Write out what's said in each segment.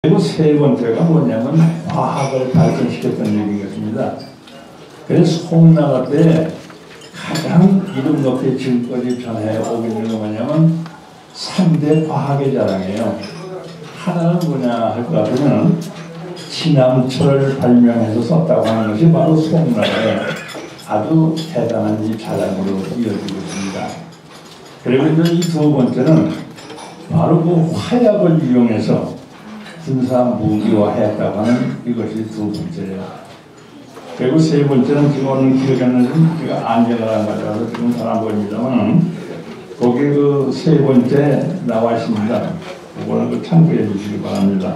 그리고 세 번째가 뭐냐면 과학을 발전시켰던 얘기겠습니다. 그래서 송나라 때 가장 이름 높게 지금까지 전해오고 있는 게 뭐냐면 3대 과학의 자랑이에요. 하나는 뭐냐 할 것 같으면 진암철을 발명해서 썼다고 하는 것이 바로 송나라의 아주 대단한 이 자랑으로 이어지고 있습니다. 그리고 이제 이 두 번째는 바로 그 화약을 이용해서 군사 무기화했다고 하는 이것이 두 번째예요. 그리고 세 번째는 지금 오늘 기억에 나는 제가 안전하다는 가져와서 지금 잘 안 보입니다만 거기 그 세 번째 나와 있습니다. 그거는 그 참고해 주시기 바랍니다.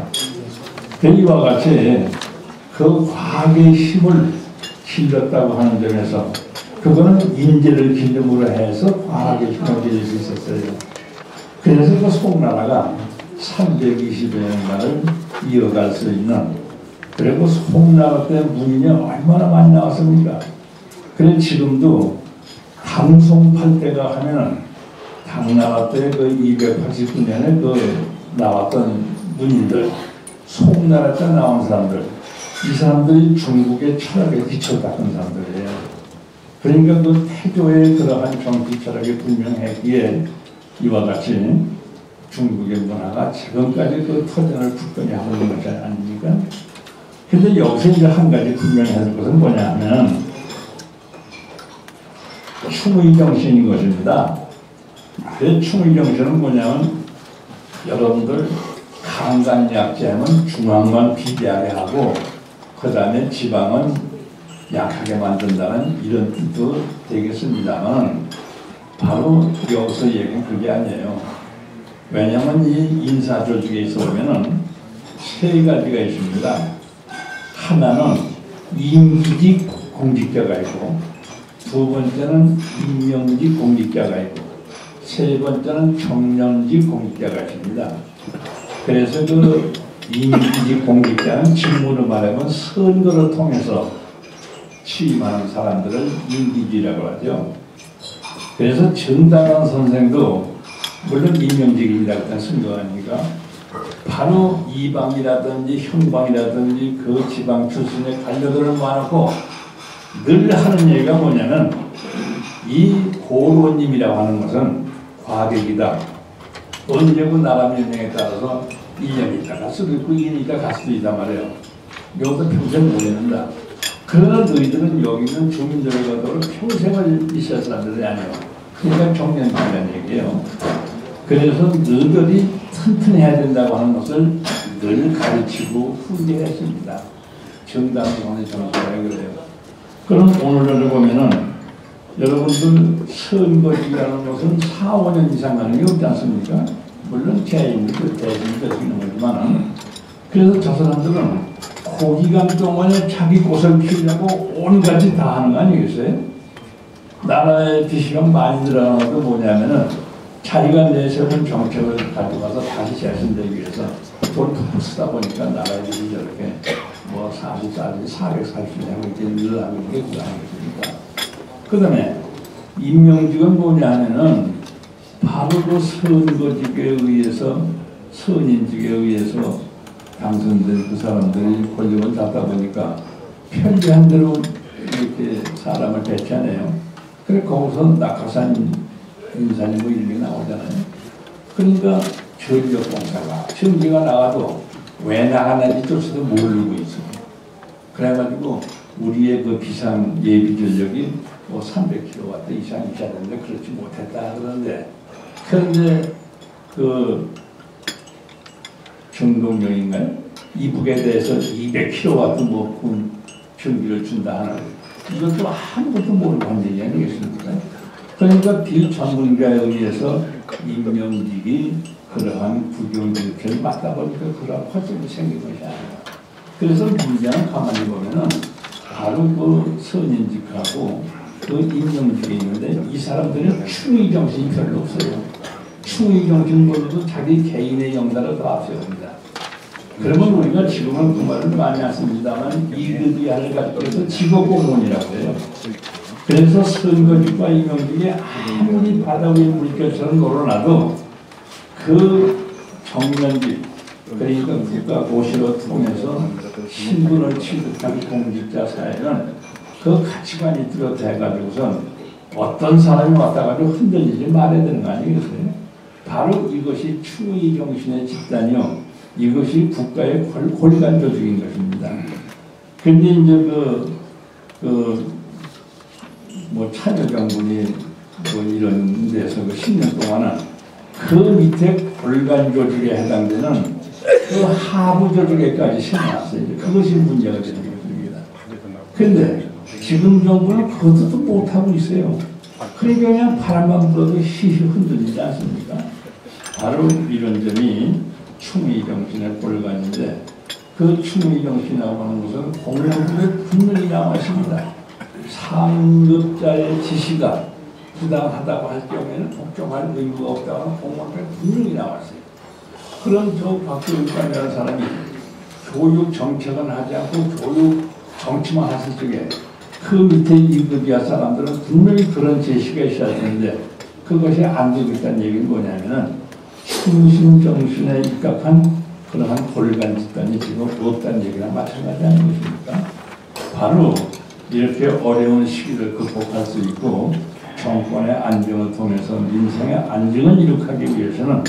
이와 같이 그 과학의 힘을 실렸다고 하는 점에서 그거는 인재를 기름으로 해서 과학의 힘을 빌릴 수 있었어요. 그래서 그 송나라가 320여 년간을 이어갈 수 있는, 그리고 송나라 때 문인이 얼마나 많이 나왔습니까? 그래 지금도 당송팔 때가 하면은 당나라 때 그 289년에 그 나왔던 문인들, 송나라 때 나온 사람들, 이 사람들이 중국의 철학에 기초 닦은 사람들이에요. 그러니까 그 태조의 그러한 정치 철학이 분명했기에 이와 같이 중국의 문화가 지금까지 그 터전을 굳건히 하고 있는 것이 아닙니까? 근데 여기서 이제 한 가지 분명해야 할 것은 뭐냐 하면 충의 정신인 것입니다. 그 충의 정신은 뭐냐면 여러분들 강간약제하면 중앙만 비대하게 하고 그 다음에 지방은 약하게 만든다는 이런 뜻도 되겠습니다만 바로 여기서 얘기는 그게 아니에요. 왜냐하면 이 인사조직에 있어 보면은 세 가지가 있습니다. 하나는 임기직 공직자가 있고, 두 번째는 임명직 공직자가 있고, 세 번째는 청년직 공직자가 있습니다. 그래서 그 임기직 공직자는 직무를 말하면 선거를 통해서 취임하는 사람들을 임기직이라고 하죠. 그래서 정당한 선생도 물론 임명직이라고 선거 아닙니까? 바로 이방이라든지 형방이라든지 그 지방 출신의 관료들을 모아놓고 늘 하는 얘기가 뭐냐면 이 고로님이라고 하는 것은 과객이다. 언제고 나라 명령에 따라서 1년 있다 갈 수도 있고 2년 있다 갈 수도 있단 말이에요. 여기서 평생 못 있는다. 그러나 너희들은 여기 있는 주민들과 평생을 있을 사람들이 아니에요. 그러니까 정년기라는 얘기예요. 그래서 너희들이 튼튼해야 된다고 하는 것을 늘 가르치고 훈계했습니다. 정당성의 정서라 그래요. 그럼 오늘을 보면은 여러분들 선거직이라는 것은 4, 5년 이상 하는 게 없지 않습니까? 물론 재임도 대임도 되는 거지만, 그래서 저 사람들은 고기간 동안에 자기 꽃을 피우려고 온갖이 다 하는 거 아니겠어요? 나라의 비시가 많이 들어가는 것도 뭐냐면은 자기가 내세운 정책을 가져가서 다시 재선되기 위해서 돈을 푹 쓰다 보니까 나라의 일이 저렇게 뭐 40살이 440년 이렇게 늘어나고 있는 게 그거 아니겠습니까? 그 다음에 임명직은 뭐냐 하면은 바로 그 선거직에 의해서 선임직에 의해서 당선된 그 사람들이 권력을 잡다 보니까 편리한 대로 이렇게 사람을 배치하네요. 그래 거기서 낙하산 인산이 뭐 이런 게 나오잖아요. 그러니까 전력공사가 전기가 나가도 왜 나가는지 쫓아도 모르고 있어. 그래가지고 우리의 그 비상 예비 전력이 뭐 300kW 이상 있어야 되는데 그렇지 못했다 그러는데, 그런데 그 정동영인가요? 이북에 대해서 200kW 뭐 전기를 준다 하는, 이것도 아무것도 모르고 한 얘기 아니겠습니까? 그러니까 비전문가에 의해서 임명직이 그러한 국영정책을 맡다 보니까 그러한 화점이 생긴 것이 아니에요. 그래서 문제는 가만히 보면은 바로 그 선임직하고 그 임명직이 있는데 이 사람들은 충의 정신이 별로 없어요. 충의 정신보다도 자기 개인의 영달을 더 앞세웁니다. 그러면 우리가 지금은 그 말을 많이 안 씁니다만 이득이하를 가지고 직업공무원이라고 해요. 그래서 선거직과 임명직이 아무리 바다 위의 물결처럼 놀아나도 그 정면직 그러니까 국가고시로 통해서 신분을 취득한 공직자 사회는 그 가치관이 뚜렷해가지고선 어떤 사람이 왔다가지고 흔들리지 말아야 되는 거 아니겠어요? 바로 이것이 추의 정신의 집단이요. 이것이 국가의 골간 조직인 것입니다. 근데 이제 뭐 참여정부니 뭐 이런 데서 그 10년 동안은 그 밑에 골간 조직에 해당되는 그 하부 조직에까지 심어놨어요. 그것이 문제가 되는 것입니다. 그런데 지금 정부는 그것도 못하고 있어요. 그러니까 그냥 바람만 불어도 희휘 흔들리지 않습니까? 바로 이런 점이 충의 정신의 골간인데 그 충의 정신이라고 하는 것은 공무원들의 분명히 나와 있습니다. 상급자의 지시가 부당하다고 할 경우에는 복종할 의무가 없다고 하는 공무원들의 분명히 나와 있어요. 그런 저 박교육관이라는 사람이 교육 정책은 하지 않고 교육 정치만 하실 적에 그 밑에 2급 이하 사람들은 분명히 그런 제시가 있어야 되는데 그것이 안 되고 있다는 얘기는 뭐냐면은 충신 정신에 입각한 그러한 골간 집단이 지금 없다는 얘기랑 마찬가지 아니겠습니까? 바로 이렇게 어려운 시기를 극복할 수 있고 정권의 안정을 통해서 민생의 안정을 이룩하기 위해서는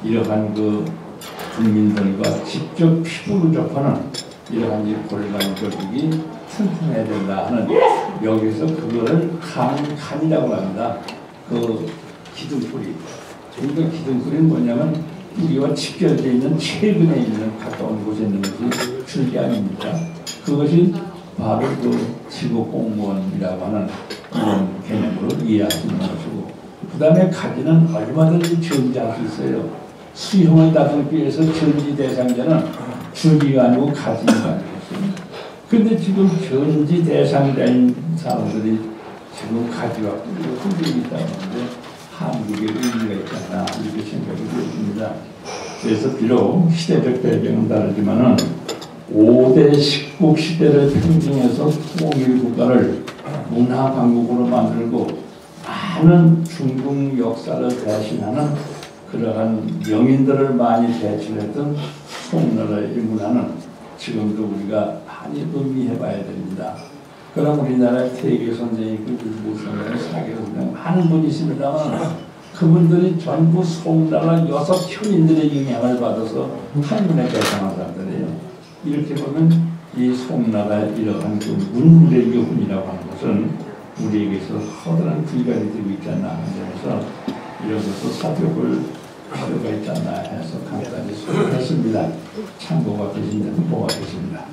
이러한 그 국민들과 직접 피부로 접하는 이러한 이 골간 조직이 튼튼해야 된다 하는 여기서 그거를 칸이라고 합니다. 그 기둥뿌리. 그러니까 기둥뿌리는 뭐냐면 우리와 직결되어 있는 최근에 있는 가까운 곳에 있는 것이 줄기아닙니까? 그것이 바로 그 지구공무원이라고 하는 이런 개념으로 이해할 수 있는 것이고 그 다음에 가지는 얼마든지 전지할 수 있어요. 수용을 다듬기 위해서 전지 대상자는 줄기가 아니고 가지가 아니겠어요. 그런데 지금 전지 대상자인 사람들이 지금 가지와 뿌리가 흔들리고 있다고 하는데 한국의 의미가 있잖아 이렇게 생각이 되었습니다. 그래서 비록 시대적 배경은 다르지만은 5대 식국 시대를 평정해서 통일 국가를 문화 강국으로 만들고 많은 중국 역사를 대신하는 그러한 명인들을 많이 대신했던 송나라의 문화는 지금도 우리가 많이 의미해봐야 됩니다. 그럼 우리나라의 태계 선생이 일부 선생, 사계 선생 많은 분이 있습니다만 그분들이 전부 송나라 6현인들의 영향을 받아서 한문에 개성한 사람들이에요. 이렇게 보면 이 송나라의 이러한 그 문물의 교훈이라고 하는 것은 우리에게서 커다란 불가리 되고 있지 않나 하는 점에서 이런 것을 살펴볼 필요가 있지 않나 해서 간단히 소개했습니다. 참고가 되신다면 고맙겠습니다.